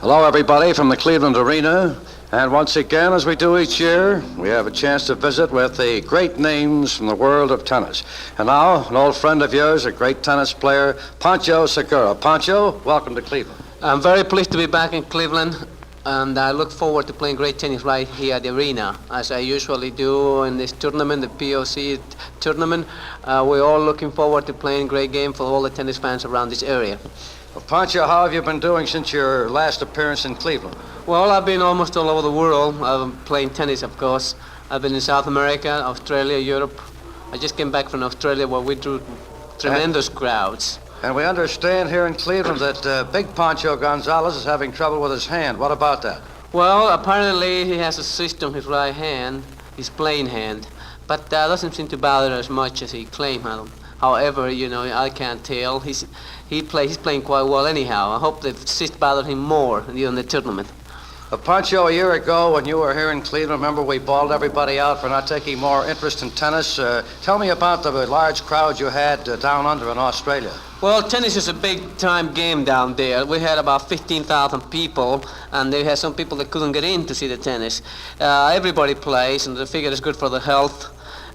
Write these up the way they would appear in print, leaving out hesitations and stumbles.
Hello, everybody, from the Cleveland Arena. And once again, as we do each year, we have a chance to visit with the great names from the world of tennis. And now, an old friend of yours, a great tennis player, Pancho Segura. Pancho, welcome to Cleveland. I'm very pleased to be back in Cleveland, and I look forward to playing great tennis right here at the arena, as I usually do in this tournament, the POC tournament. We're all looking forward to playing great game for all the tennis fans around this area. Well, Pancho, how have you been doing since your last appearance in Cleveland? Well, I've been almost all over the world. Playing tennis, of course. I've been in South America, Australia, Europe. I just came back from Australia where we drew tremendous crowds. And we understand here in Cleveland that Big Pancho Gonzalez is having trouble with his hand. What about that? Well, apparently he has a cyst on his right hand, his playing hand, but that doesn't seem to bother as much as he claimed. However, I can't tell. He's playing quite well anyhow. I hope the cyst bothered him more in the tournament. Pancho, a year ago when you were here in Cleveland, remember we bawled everybody out for not taking more interest in tennis. Tell me about the large crowd you had down under in Australia. Well, tennis is a big-time game down there. We had about 15,000 people, and they had some people that couldn't get in to see the tennis. Everybody plays, and they figure it's good for the health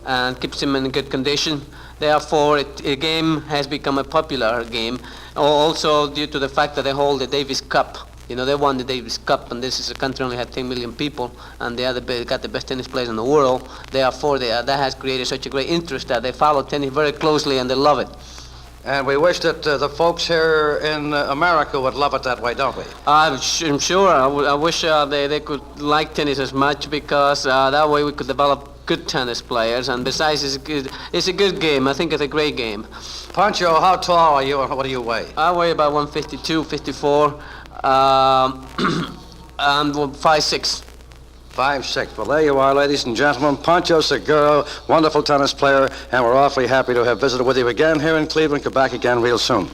and keeps them in good condition. Therefore, the game has become a popular game, also due to the fact that they hold the Davis Cup. They won the Davis Cup, and this is a country only had 10 million people, and they got the best tennis players in the world. Therefore, that has created such a great interest that they follow tennis very closely, and they love it. And we wish that the folks here in America would love it that way, don't we? I'm sure. I wish they could like tennis as much, because that way we could develop good tennis players, and besides, it's a good game. I think it's a great game. Pancho, how tall are you and what do you weigh? I weigh about 152, 54, and 5'6". 5'6". Well, there you are, ladies and gentlemen. Pancho Segura, wonderful tennis player, and we're awfully happy to have visited with you again here in Cleveland. Come back again real soon.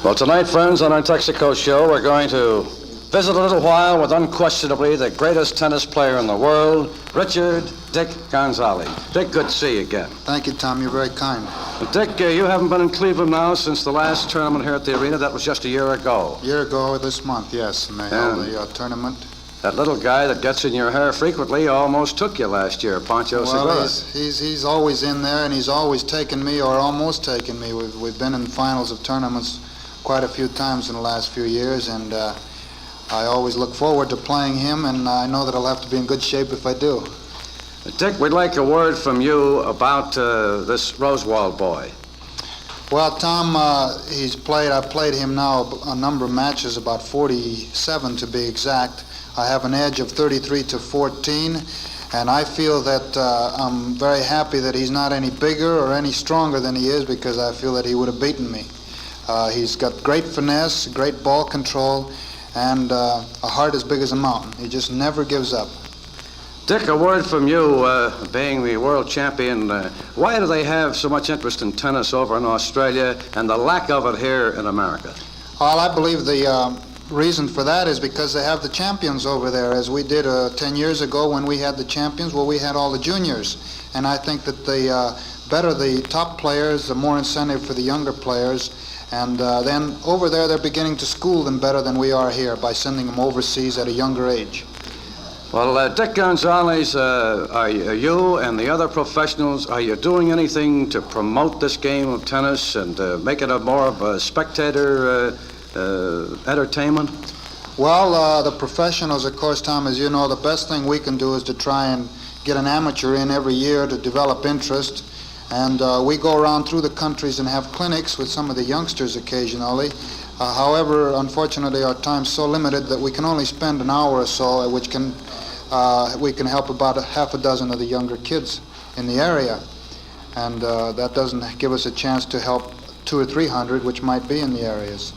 Well, tonight, friends, on our Texaco show, we're going to visit a little while with unquestionably the greatest tennis player in the world, Richard Dick Gonzalez. Dick, good to see you again. Thank you, Tom. You're very kind. Dick, you haven't been in Cleveland now since the last tournament here at the arena. That was just a year ago. A year ago this month, yes, and they held the tournament. That little guy that gets in your hair frequently almost took you last year, Pancho Segura. Well, he's always in there, and he's always taken me or almost taken me. We've been in finals of tournaments quite a few times in the last few years, and I always look forward to playing him, and I know that I'll have to be in good shape if I do. Dick, we'd like a word from you about this Rosewall boy. Well, Tom, I've played him now a number of matches, about 47 to be exact. I have an edge of 33 to 14, and I feel that I'm very happy that he's not any bigger or any stronger than he is, because I feel that he would have beaten me. He's got great finesse, great ball control, and a heart as big as a mountain. He just never gives up. Dick, a word from you, being the world champion. Why do they have so much interest in tennis over in Australia and the lack of it here in America? Well, I believe the reason for that is because they have the champions over there, as we did 10 years ago when we had the champions. Well, we had all the juniors, and I think that the better the top players, the more incentive for the younger players. And then over there, they're beginning to school them better than we are here by sending them overseas at a younger age. Well, Dick Gonzalez, are you and the other professionals, are you doing anything to promote this game of tennis and make it more of a spectator entertainment? Well, the professionals, of course, Tom, as you know, the best thing we can do is to try and get an amateur in every year to develop interest. And we go around through the countries and have clinics with some of the youngsters occasionally. However, unfortunately, our time's so limited that we can only spend an hour or so, which we can help about half a dozen of the younger kids in the area. And that doesn't give us a chance to help 200 or 300, which might be in the areas.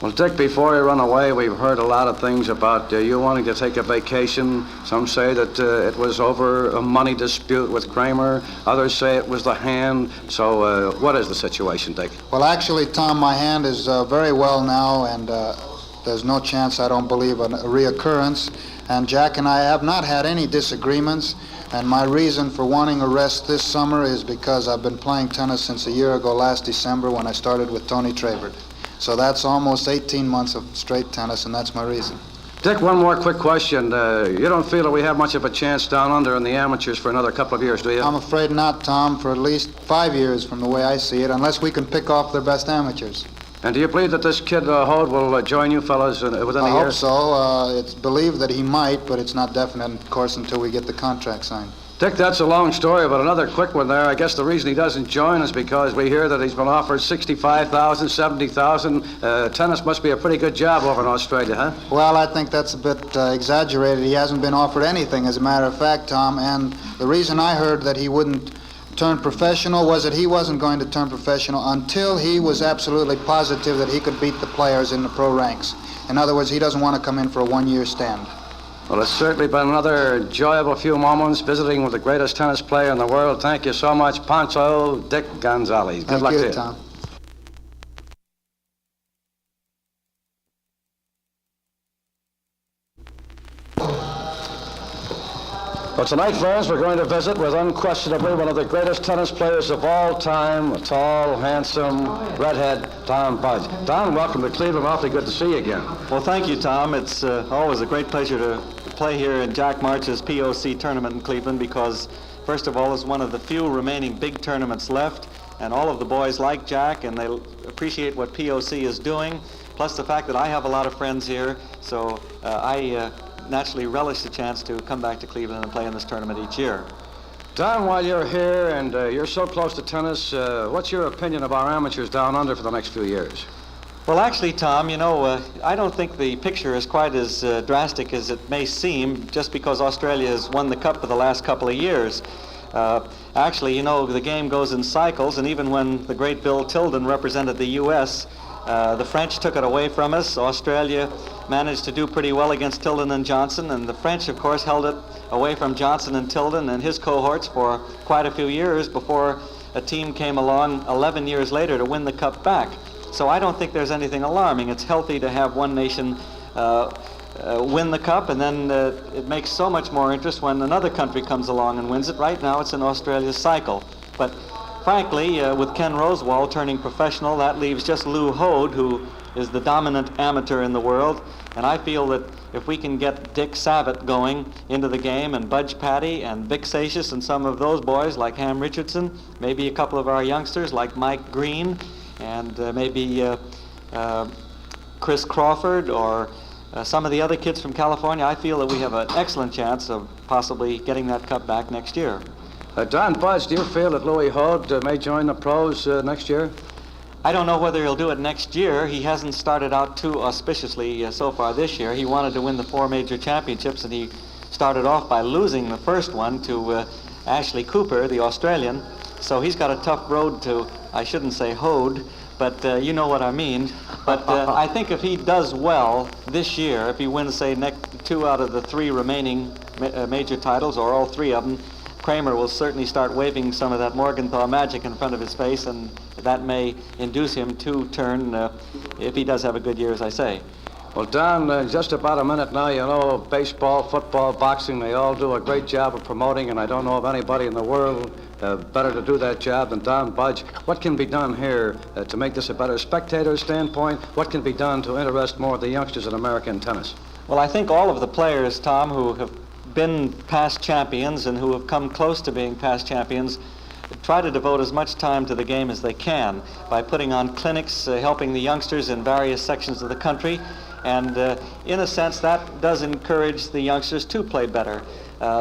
Well, Dick, before you run away, we've heard a lot of things about you wanting to take a vacation. Some say that it was over a money dispute with Kramer. Others say it was the hand. So what is the situation, Dick? Well, actually, Tom, my hand is very well now, and there's no chance, I don't believe, a reoccurrence. And Jack and I have not had any disagreements. And my reason for wanting a rest this summer is because I've been playing tennis since a year ago, last December, when I started with Tony Trabert. So that's almost 18 months of straight tennis, and that's my reason. Dick, one more quick question. You don't feel that we have much of a chance down under in the amateurs for another couple of years, do you? I'm afraid not, Tom, for at least 5 years from the way I see it, unless we can pick off their best amateurs. And do you believe that this kid Hode will join you fellas within a year? I hope so. It's believed that he might, but it's not definite, of course, until we get the contract signed. Dick, that's a long story, but another quick one there. I guess the reason he doesn't join is because we hear that he's been offered $65,000, $70,000. Tennis must be a pretty good job over in Australia, huh? Well, I think that's a bit exaggerated. He hasn't been offered anything, as a matter of fact, Tom, and the reason I heard that he wouldn't turn professional was that he wasn't going to turn professional until he was absolutely positive that he could beat the players in the pro ranks. In other words, he doesn't want to come in for a one-year stand. Well, it's certainly been another enjoyable few moments visiting with the greatest tennis player in the world. Thank you so much, Pancho Dick Gonzalez. Good luck to you. Tom. Well, tonight, friends, we're going to visit with unquestionably one of the greatest tennis players of all time, a tall, handsome, redhead, Don Budge. Don, welcome to Cleveland. Awfully good to see you again. Well, thank you, Tom. It's always a great pleasure to play here in Jack March's POC tournament in Cleveland because, first of all, it's one of the few remaining big tournaments left, and all of the boys like Jack, and they appreciate what POC is doing, plus the fact that I have a lot of friends here, so I naturally relish the chance to come back to Cleveland and play in this tournament each year. Don, while you're here and you're so close to tennis, what's your opinion of our amateurs down under for the next few years? Well, actually, Tom, you know, I don't think the picture is quite as drastic as it may seem just because Australia has won the cup for the last couple of years. Actually, you know, the game goes in cycles, and even when the great Bill Tilden represented the U.S., the French took it away from us. Australia managed to do pretty well against Tilden and Johnson, and the French, of course, held it away from Johnson and Tilden and his cohorts for quite a few years before a team came along 11 years later to win the cup back. So I don't think there's anything alarming. It's healthy to have one nation win the cup, and then it makes so much more interest when another country comes along and wins it. Right now it's in Australia's cycle. But frankly, with Ken Rosewall turning professional, that leaves just Lou Hode, who is the dominant amateur in the world. And I feel that if we can get Dick Savitt going into the game, and Budge Patty and Vic Satius and some of those boys like Ham Richardson, maybe a couple of our youngsters like Mike Green, and maybe Chris Crawford or some of the other kids from California, I feel that we have an excellent chance of possibly getting that cup back next year. Don Budge, do you feel that Louis Hode may join the pros next year? I don't know whether he'll do it next year. He hasn't started out too auspiciously so far this year. He wanted to win the 4 major championships, and he started off by losing the first one to Ashley Cooper, the Australian. So he's got a tough road to, I shouldn't say Hode, but you know what I mean. But I think if he does well this year, if he wins, say, 2 out of the 3 remaining major titles, or all 3 of them, Kramer will certainly start waving some of that Morgenthau magic in front of his face, and that may induce him to turn if he does have a good year, as I say. Well, Don, just about a minute now. You know, baseball, football, boxing, they all do a great job of promoting, and I don't know of anybody in the world better to do that job than Don Budge. What can be done here to make this a better spectator standpoint? What can be done to interest more of the youngsters in American tennis? Well, I think all of the players, Tom, who have been past champions and who have come close to being past champions try to devote as much time to the game as they can by putting on clinics, helping the youngsters in various sections of the country, and in a sense that does encourage the youngsters to play better.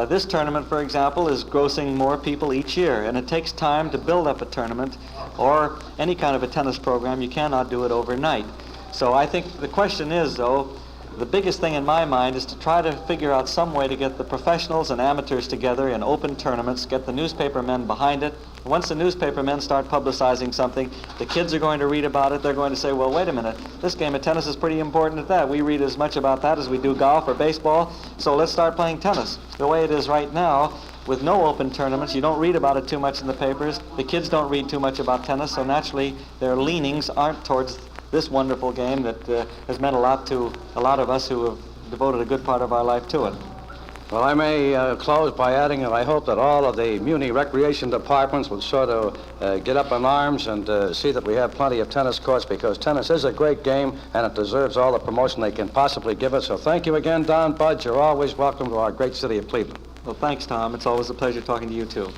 This tournament, for example, is grossing more people each year, and it takes time to build up a tournament or any kind of a tennis program. You cannot do it overnight. So I think the question is, though, the biggest thing in my mind is to try to figure out some way to get the professionals and amateurs together in open tournaments, get the newspaper men behind it. Once the newspaper men start publicizing something, the kids are going to read about it. They're going to say, well, wait a minute, this game of tennis is pretty important at that. We read as much about that as we do golf or baseball, so let's start playing tennis. The way it is right now, with no open tournaments, you don't read about it too much in the papers. The kids don't read too much about tennis, so naturally their leanings aren't towards this wonderful game that has meant a lot to a lot of us who have devoted a good part of our life to it. Well, I may close by adding that I hope that all of the Muni recreation departments will sort of get up in arms and see that we have plenty of tennis courts, because tennis is a great game and it deserves all the promotion they can possibly give it. So thank you again, Don Budge. You're always welcome to our great city of Cleveland. Well, thanks, Tom. It's always a pleasure talking to you, too.